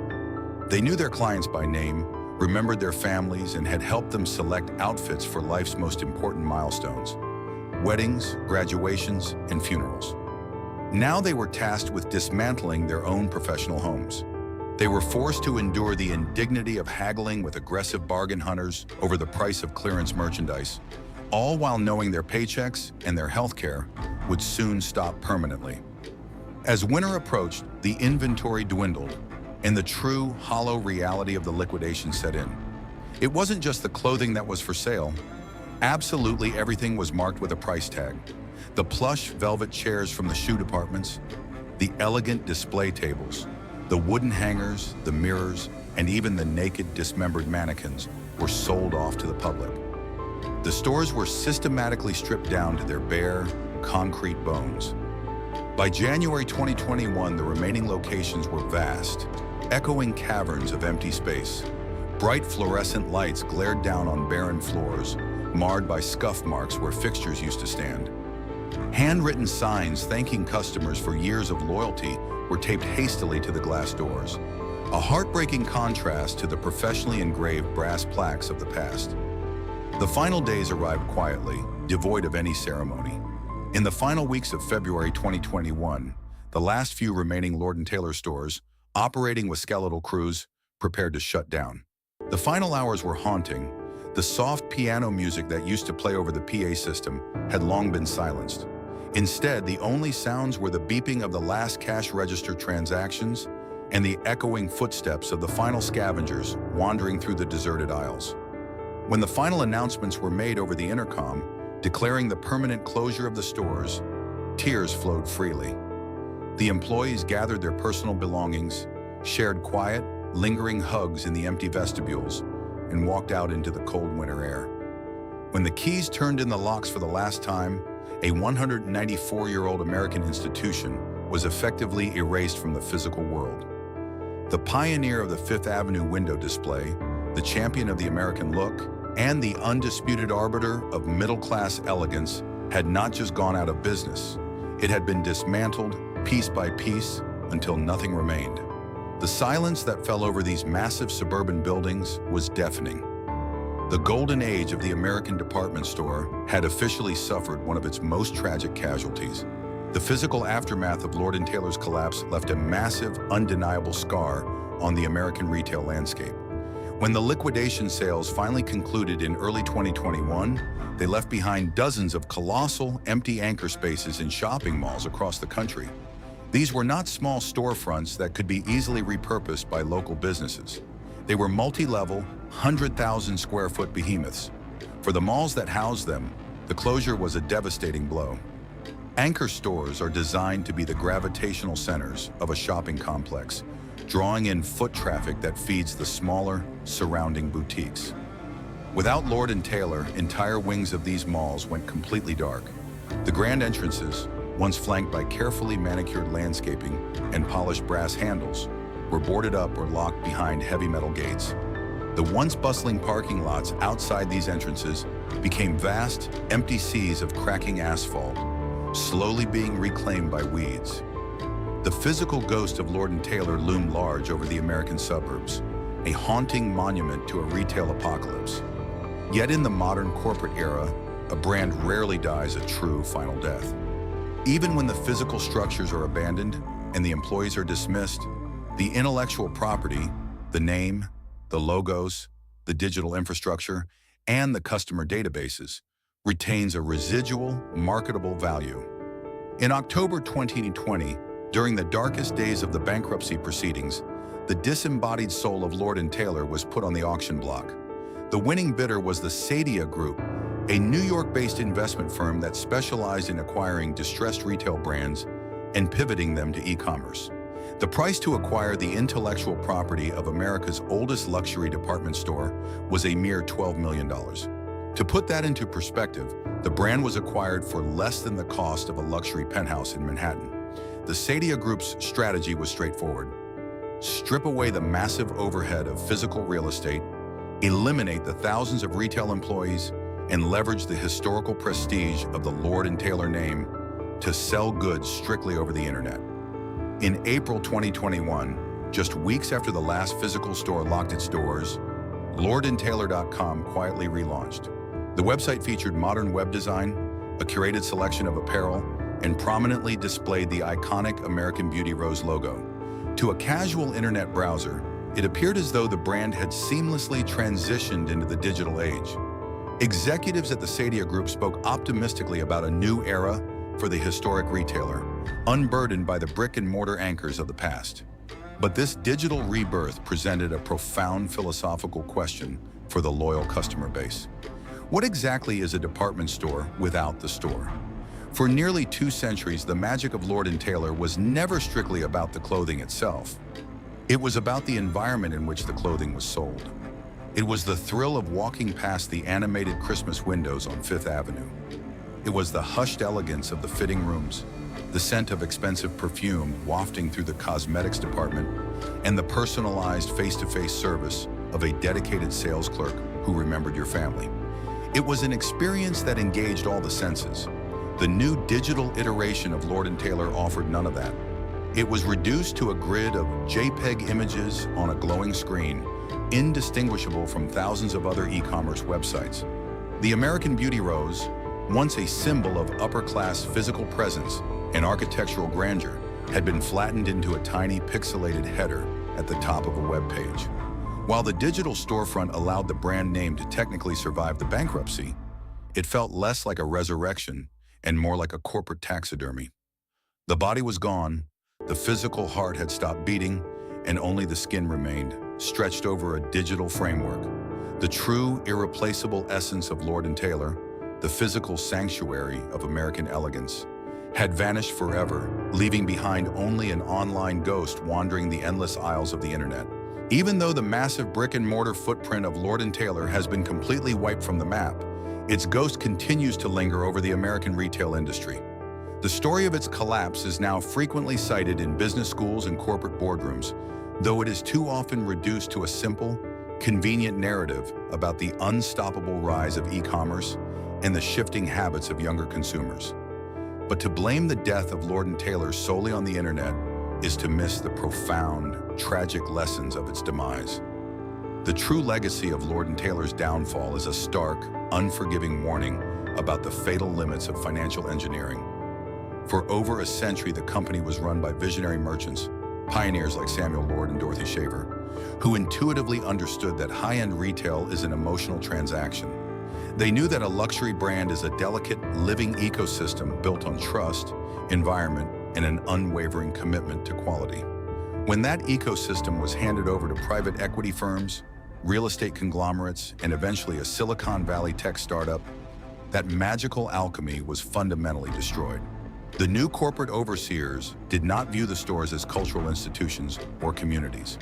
They knew their clients by name, remembered their families, and had helped them select outfits for life's most important milestones. weddings, graduations, and funerals. Now they were tasked with dismantling their own professional homes. They were forced to endure the indignity of haggling with aggressive bargain hunters over the price of clearance merchandise, all while knowing their paychecks and their health care would soon stop permanently. As winter approached, the inventory dwindled, and the true, hollow reality of the liquidation set in. It wasn't just the clothing that was for sale. Absolutely everything was marked with a price tag. The plush velvet chairs from the shoe departments, the elegant display tables, the wooden hangers, the mirrors, and even the naked, dismembered mannequins were sold off to the public. The stores were systematically stripped down to their bare, concrete bones. By January 2021, the remaining locations were vast, echoing caverns of empty space. Bright fluorescent lights glared down on barren floors, marred by scuff marks where fixtures used to stand. Handwritten signs thanking customers for years of loyalty were taped hastily to the glass doors, a heartbreaking contrast to the professionally engraved brass plaques of the past. The final days arrived quietly, devoid of any ceremony. In the final weeks of February 2021, the last few remaining Lord & Taylor stores, operating with skeletal crews, prepared to shut down. The final hours were haunting. The soft piano music that used to play over the PA system had long been silenced. Instead, the only sounds were the beeping of the last cash register transactions and the echoing footsteps of the final scavengers wandering through the deserted aisles. When the final announcements were made over the intercom, declaring the permanent closure of the stores, tears flowed freely. The employees gathered their personal belongings, shared quiet, lingering hugs in the empty vestibules, and walked out into the cold winter air. When the keys turned in the locks for the last time, a 194-year-old American institution was effectively erased from the physical world. The pioneer of the Fifth Avenue window display, the champion of the American look, and the undisputed arbiter of middle-class elegance had not just gone out of business. It had been dismantled piece by piece until nothing remained. The silence that fell over these massive suburban buildings was deafening. The golden age of the American department store had officially suffered one of its most tragic casualties. The physical aftermath of Lord & Taylor's collapse left a massive, undeniable scar on the American retail landscape. When the liquidation sales finally concluded in early 2021, they left behind dozens of colossal, empty anchor spaces in shopping malls across the country. These were not small storefronts that could be easily repurposed by local businesses. They were multi-level, 100,000 square foot behemoths. For the malls that housed them, the closure was a devastating blow. Anchor stores are designed to be the gravitational centers of a shopping complex, drawing in foot traffic that feeds the smaller, surrounding boutiques. Without Lord & Taylor, entire wings of these malls went completely dark. The grand entrances, once flanked by carefully manicured landscaping and polished brass handles, were boarded up or locked behind heavy metal gates. The once bustling parking lots outside these entrances became vast, empty seas of cracking asphalt, slowly being reclaimed by weeds. The physical ghost of Lord & Taylor loomed large over the American suburbs, a haunting monument to a retail apocalypse. Yet in the modern corporate era, a brand rarely dies a true final death. Even when the physical structures are abandoned and the employees are dismissed, the intellectual property, the name, the logos, the digital infrastructure, and the customer databases retains a residual, marketable value. In October 2020, during the darkest days of the bankruptcy proceedings, the disembodied soul of Lord & Taylor was put on the auction block. The winning bidder was the Stati Group, a New York-based investment firm that specialized in acquiring distressed retail brands and pivoting them to e-commerce. The price to acquire the intellectual property of America's oldest luxury department store was a mere $12 million. To put that into perspective, the brand was acquired for less than the cost of a luxury penthouse in Manhattan. The Stati Group's strategy was straightforward. Strip away the massive overhead of physical real estate, eliminate the thousands of retail employees, and leverage the historical prestige of the Lord & Taylor name to sell goods strictly over the internet. In April 2021, just weeks after the last physical store locked its doors, LordandTaylor.com quietly relaunched. The website featured modern web design, a curated selection of apparel, and prominently displayed the iconic American Beauty Rose logo. To a casual internet browser, it appeared as though the brand had seamlessly transitioned into the digital age. Executives at the Stati Group spoke optimistically about a new era for the historic retailer, unburdened by the brick-and-mortar anchors of the past. But this digital rebirth presented a profound philosophical question for the loyal customer base. What exactly is a department store without the store? For nearly 2 centuries, the magic of Lord & Taylor was never strictly about the clothing itself. It was about the environment in which the clothing was sold. It was the thrill of walking past the animated Christmas windows on Fifth Avenue. It was the hushed elegance of the fitting rooms, the scent of expensive perfume wafting through the cosmetics department, and the personalized face-to-face service of a dedicated sales clerk who remembered your family. It was an experience that engaged all the senses. The new digital iteration of Lord & Taylor offered none of that. It was reduced to a grid of JPEG images on a glowing screen, indistinguishable from thousands of other e-commerce websites. The American Beauty Rose, once a symbol of upper-class physical presence and architectural grandeur, had been flattened into a tiny pixelated header at the top of a web page. While the digital storefront allowed the brand name to technically survive the bankruptcy, it felt less like a resurrection and more like a corporate taxidermy. The body was gone, the physical heart had stopped beating, and only the skin remained, stretched over a digital framework. The true, irreplaceable essence of Lord & Taylor, the physical sanctuary of American elegance, had vanished forever, leaving behind only an online ghost wandering the endless aisles of the internet. Even though the massive brick-and-mortar footprint of Lord & Taylor has been completely wiped from the map, its ghost continues to linger over the American retail industry. The story of its collapse is now frequently cited in business schools and corporate boardrooms, though it is too often reduced to a simple, convenient narrative about the unstoppable rise of e-commerce and the shifting habits of younger consumers. But to blame the death of Lord & Taylor solely on the internet is to miss the profound, tragic lessons of its demise. The true legacy of Lord & Taylor's downfall is a stark, unforgiving warning about the fatal limits of financial engineering. For over a century, the company was run by visionary merchants, pioneers like Samuel Lord and Dorothy Shaver, who intuitively understood that high-end retail is an emotional transaction. They knew that a luxury brand is a delicate, living ecosystem built on trust, environment, and an unwavering commitment to quality. When that ecosystem was handed over to private equity firms, real estate conglomerates, and eventually a Silicon Valley tech startup, that magical alchemy was fundamentally destroyed. The new corporate overseers did not view the stores as cultural institutions or communities.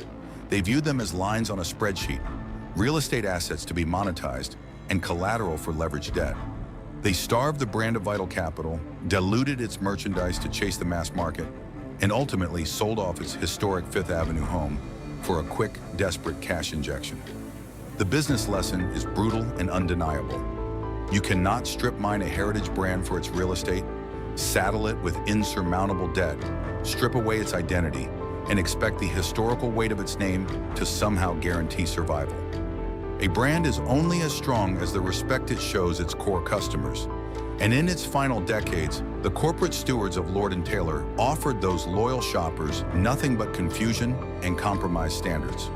They viewed them as lines on a spreadsheet, real estate assets to be monetized, and collateral for leveraged debt. They starved the brand of vital capital, diluted its merchandise to chase the mass market, and ultimately sold off its historic Fifth Avenue home for a quick, desperate cash injection. The business lesson is brutal and undeniable. You cannot strip mine a heritage brand for its real estate, saddle it with insurmountable debt, strip away its identity, and expect the historical weight of its name to somehow guarantee survival. A brand is only as strong as the respect it shows its core customers. And in its final decades, the corporate stewards of Lord & Taylor offered those loyal shoppers nothing but confusion and compromised standards.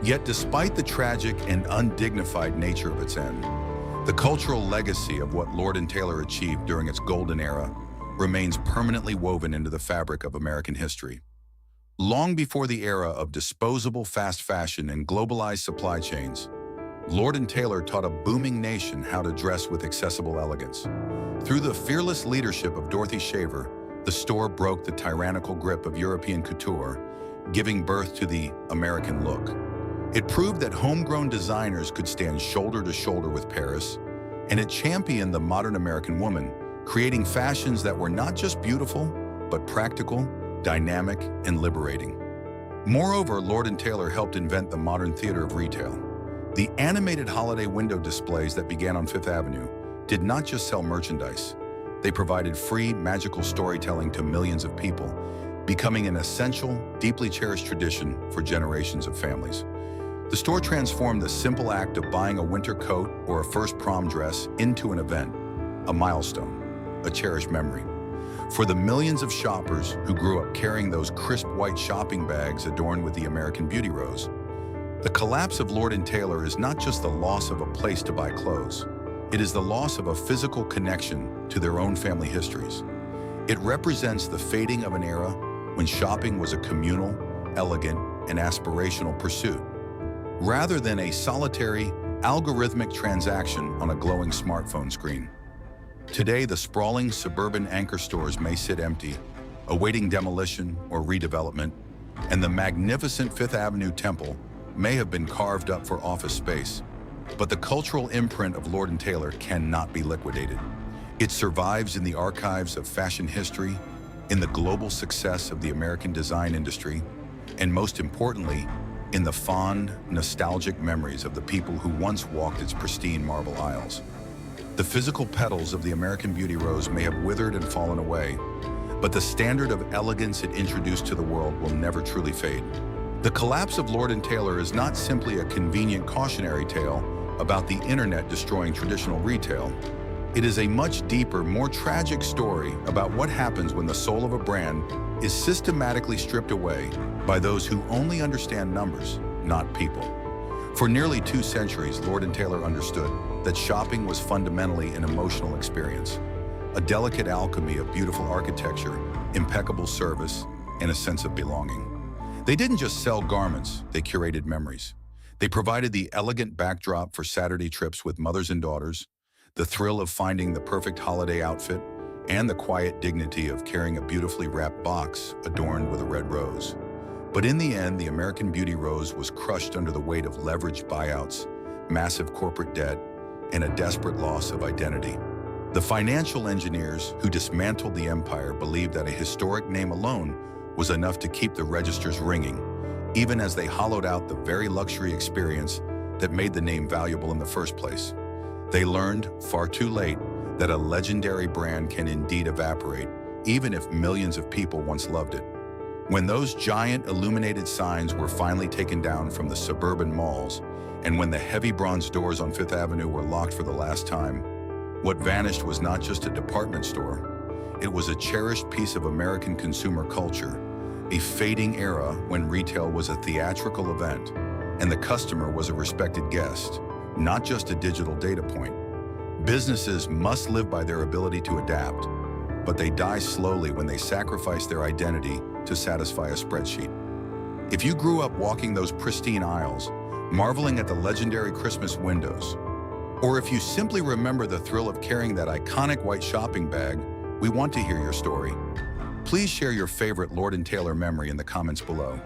Yet despite the tragic and undignified nature of its end, the cultural legacy of what Lord & Taylor achieved during its golden era remains permanently woven into the fabric of American history. Long before the era of disposable fast fashion and globalized supply chains, Lord & Taylor taught a booming nation how to dress with accessible elegance. Through the fearless leadership of Dorothy Shaver, the store broke the tyrannical grip of European couture, giving birth to the American look. It proved that homegrown designers could stand shoulder to shoulder with Paris, and it championed the modern American woman, creating fashions that were not just beautiful, but practical, dynamic, and liberating. Moreover, Lord & Taylor helped invent the modern theater of retail. The animated holiday window displays that began on Fifth Avenue did not just sell merchandise. They provided free, magical storytelling to millions of people, becoming an essential, deeply cherished tradition for generations of families. The store transformed the simple act of buying a winter coat or a first prom dress into an event, a milestone. a cherished memory. For the millions of shoppers who grew up carrying those crisp white shopping bags adorned with the American Beauty rose, the collapse of Lord & Taylor is not just the loss of a place to buy clothes. It is the loss of a physical connection to their own family histories. It represents the fading of an era when shopping was a communal, elegant, and aspirational pursuit, rather than a solitary, algorithmic transaction on a glowing smartphone screen. Today, the sprawling suburban anchor stores may sit empty, awaiting demolition or redevelopment, and the magnificent Fifth Avenue Temple may have been carved up for office space. But the cultural imprint of Lord & Taylor cannot be liquidated. It survives in the archives of fashion history, in the global success of the American design industry, and most importantly, in the fond, nostalgic memories of the people who once walked its pristine marble aisles. The physical petals of the American Beauty rose may have withered and fallen away, but the standard of elegance it introduced to the world will never truly fade. The collapse of Lord & Taylor is not simply a convenient cautionary tale about the internet destroying traditional retail. It is a much deeper, more tragic story about what happens when the soul of a brand is systematically stripped away by those who only understand numbers, not people. For nearly 2 centuries, Lord & Taylor understood that shopping was fundamentally an emotional experience, a delicate alchemy of beautiful architecture, impeccable service, and a sense of belonging. They didn't just sell garments, they curated memories. They provided the elegant backdrop for Saturday trips with mothers and daughters, the thrill of finding the perfect holiday outfit, and the quiet dignity of carrying a beautifully wrapped box adorned with a red rose. But in the end, the American Beauty rose was crushed under the weight of leveraged buyouts, massive corporate debt, and a desperate loss of identity. The financial engineers who dismantled the empire believed that a historic name alone was enough to keep the registers ringing, even as they hollowed out the very luxury experience that made the name valuable in the first place. They learned, far too late, that a legendary brand can indeed evaporate, even if millions of people once loved it. When those giant illuminated signs were finally taken down from the suburban malls, and when the heavy bronze doors on Fifth Avenue were locked for the last time, what vanished was not just a department store. It was a cherished piece of American consumer culture, a fading era when retail was a theatrical event and the customer was a respected guest, not just a digital data point. Businesses must live by their ability to adapt, but they die slowly when they sacrifice their identity to satisfy a spreadsheet. If you grew up walking those pristine aisles, marveling at the legendary Christmas windows, or if you simply remember the thrill of carrying that iconic white shopping bag, we want to hear your story. Please share your favorite Lord & Taylor memory in the comments below.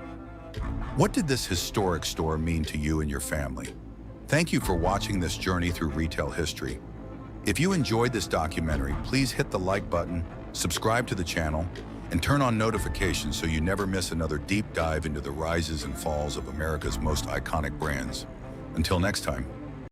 What did this historic store mean to you and your family? Thank you for watching this journey through retail history. If you enjoyed this documentary, please hit the like button, subscribe to the channel, and turn on notifications so you never miss another deep dive into the rises and falls of America's most iconic brands. Until next time.